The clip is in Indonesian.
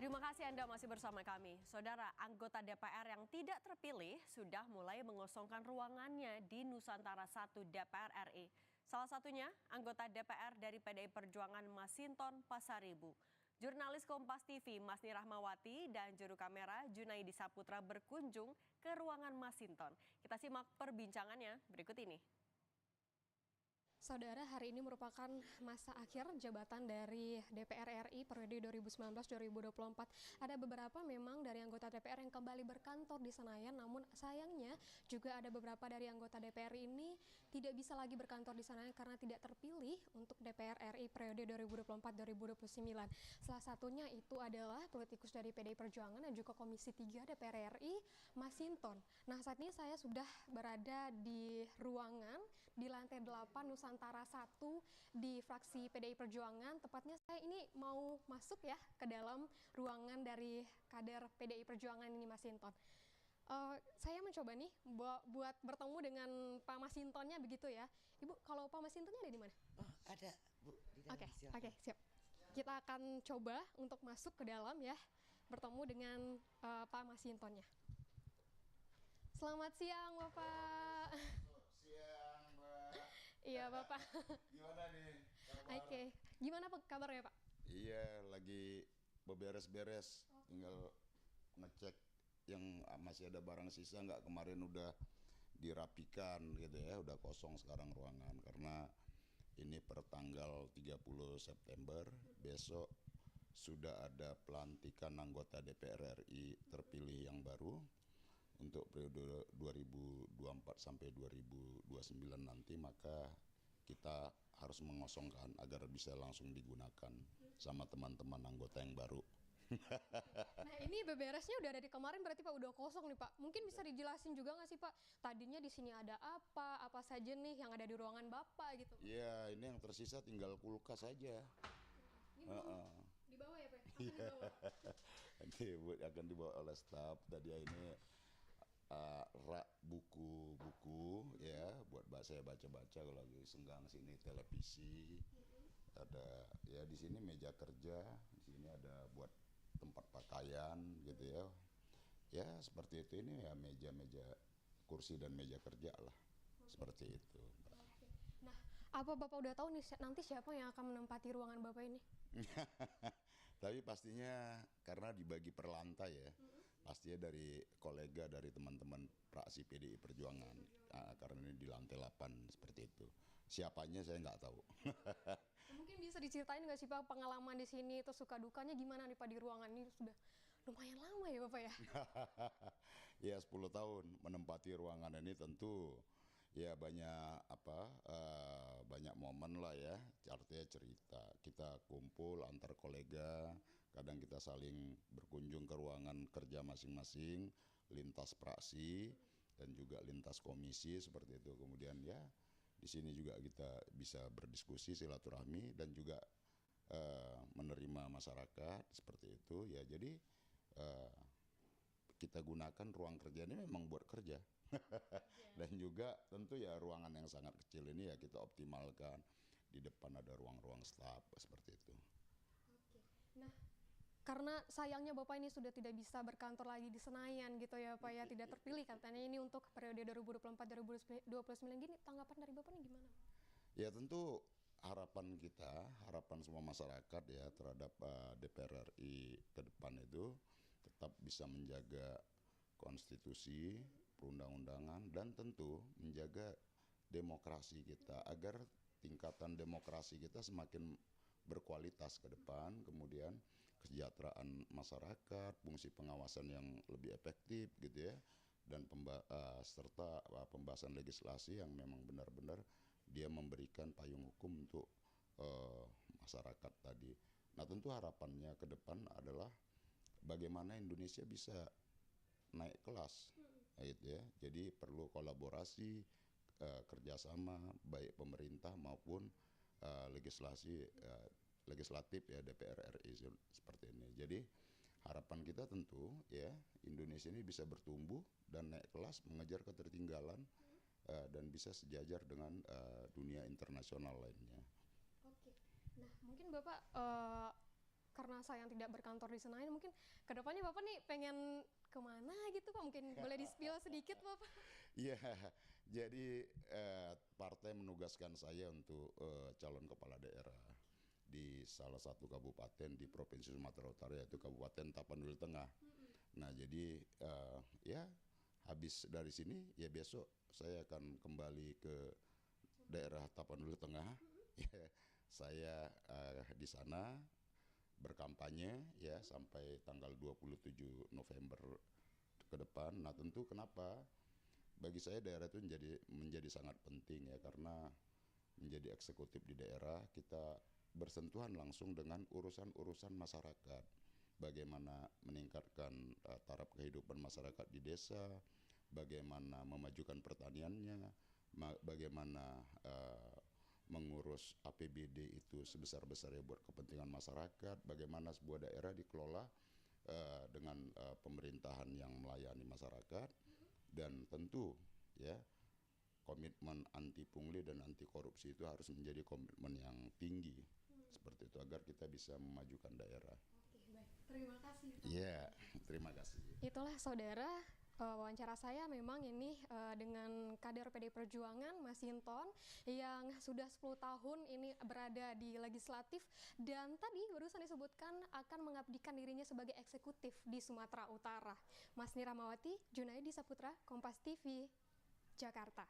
Terima kasih Anda masih bersama kami. Saudara, anggota DPR yang tidak terpilih sudah mulai mengosongkan ruangannya di Nusantara 1 DPR RI. Salah satunya anggota DPR dari PDI Perjuangan Masinton Pasaribu. Jurnalis Kompas TV Masni Rahmawati dan juru kamera Junaidi Saputra berkunjung ke ruangan Masinton. Kita simak perbincangannya berikut ini. Saudara, hari ini merupakan masa akhir jabatan dari DPR RI periode 2019-2024. Ada beberapa memang dari anggota DPR yang kembali berkantor di Senayan, namun sayangnya juga ada beberapa dari anggota DPR ini tidak bisa lagi berkantor di Senayan karena tidak terpilih untuk DPR RI periode 2024-2029. Salah satunya itu adalah politikus dari PDI Perjuangan dan juga Komisi 3 DPR RI, Masinton. Nah, saat ini saya sudah berada di ruangan di lantai 8 Nusantara 1 di fraksi PDI Perjuangan. Tepatnya saya ini mau masuk ya ke dalam ruangan dari kader PDI Perjuangan ini, Masinton. Saya mencoba nih buat bertemu dengan Pak Masintonnya begitu ya. Ibu, kalau Pak Masintonnya ada di mana? Oh, ada, Bu, di dalam. Oke, siap. Kita akan coba untuk masuk ke dalam ya, bertemu dengan Pak Masintonnya. Selamat siang, Bapak. Siang, Mbak. Iya, Bapak. Gimana nih kabar? Oke. Gimana kabarnya, Pak? Iya, lagi beberes-beres. Tinggal ngecek yang masih ada barang sisa nggak, kemarin udah dirapikan gitu ya. Udah kosong sekarang ruangan karena ini per tanggal 30 September. Besok sudah ada pelantikan anggota DPR RI terpilih yang baru untuk periode 2024 sampai 2029 nanti, maka kita harus mengosongkan agar bisa langsung digunakan sama teman-teman anggota yang baru. Nah, ini beberesnya udah dari kemarin berarti Pak, udah kosong nih Pak. Mungkin bisa dijelasin juga nggak sih Pak, tadinya di sini ada apa saja nih yang ada di ruangan Bapak gitu? Iya, ini yang tersisa tinggal kulkas saja. Ini di bawah ya Pak? Nanti akan dibawa oleh staf. Tadi ini rak buku-buku ya buat saya baca-baca kalau lagi senggang. Sini televisi, ada ya di sini meja kerja, di sini ada buat tempat pakaian gitu ya. Ya seperti itu, ini ya meja-meja, kursi dan meja kerja lah. Seperti itu. Nah, apa Bapak udah tahu nih nanti siapa yang akan menempati ruangan Bapak ini? Tapi pastinya karena dibagi per lantai ya, pastinya dari kolega, dari teman-teman fraksi PDI Perjuangan, karena ini di lantai 8 seperti itu. Siapanya saya nggak tahu. Mungkin bisa diceritain nggak sih Pak pengalaman di sini, itu suka dukanya gimana nih Pak di ruangan ini? Sudah lumayan lama ya Bapak ya? Ya 10 tahun menempati ruangan ini tentu ya banyak banyak momen lah ya, artinya cerita. Kita kumpul antar kolega, kadang kita saling berkunjung ke ruangan kerja masing-masing, lintas fraksi dan juga lintas komisi seperti itu. Kemudian ya di sini juga kita bisa berdiskusi, silaturahmi dan juga menerima masyarakat seperti itu ya. Jadi kita gunakan ruang kerja ini memang buat kerja. Dan juga tentu ya ruangan yang sangat kecil ini ya kita optimalkan. Di depan ada ruang-ruang staf seperti itu. Oke. Nah, karena sayangnya Bapak ini sudah tidak bisa berkantor lagi di Senayan gitu ya Pak ya, tidak terpilih katanya ini untuk periode 2024-2029 gini, tanggapan dari Bapak ini gimana? Ya tentu harapan kita, harapan semua masyarakat ya terhadap DPR RI ke depan itu tetap bisa menjaga konstitusi, perundang-undangan, dan tentu menjaga demokrasi kita agar tingkatan demokrasi kita semakin berkualitas ke depan, kemudian kesejahteraan masyarakat, fungsi pengawasan yang lebih efektif gitu ya, dan serta pembahasan legislasi yang memang benar-benar dia memberikan payung hukum untuk masyarakat tadi. Nah tentu harapannya ke depan adalah bagaimana Indonesia bisa naik kelas, gitu ya. Jadi perlu kolaborasi, kerjasama baik pemerintah maupun legislatif ya DPR RI seperti ini. Jadi harapan kita tentu ya Indonesia ini bisa bertumbuh dan naik kelas, mengejar ketertinggalan dan bisa sejajar dengan dunia internasional lainnya. Oke. Nah, mungkin Bapak karena saya yang tidak berkantor di Senayan, mungkin kedepannya Bapak nih pengen kemana gitu Pak? Mungkin boleh di-spill sedikit Bapak? Iya, jadi partai menugaskan saya untuk calon kepala daerah di salah satu kabupaten di Provinsi Sumatera Utara, yaitu Kabupaten Tapanuli Tengah. Nah, jadi ya habis dari sini ya besok saya akan kembali ke daerah Tapanuli Tengah. Ya, saya di sana berkampanye ya sampai tanggal 27 November ke depan. Nah, tentu kenapa? Bagi saya daerah itu menjadi sangat penting ya, karena menjadi eksekutif di daerah kita bersentuhan langsung dengan urusan-urusan masyarakat. Bagaimana meningkatkan taraf kehidupan masyarakat di desa, bagaimana memajukan pertaniannya, bagaimana mengurus APBD itu sebesar-besarnya buat kepentingan masyarakat, bagaimana sebuah daerah dikelola dengan pemerintahan yang melayani masyarakat, dan tentu ya komitmen anti pungli dan anti korupsi itu harus menjadi komitmen yang tinggi seperti itu agar kita bisa memajukan daerah. Oke, baik. Terima kasih. Iya, terima kasih. Itulah saudara wawancara saya memang ini dengan kader PDI Perjuangan Mas Hinton yang sudah 10 tahun ini berada di legislatif dan tadi barusan disebutkan akan mengabdikan dirinya sebagai eksekutif di Sumatera Utara. Mas Niramawati, Junaidi Saputra, Kompas TV, Jakarta.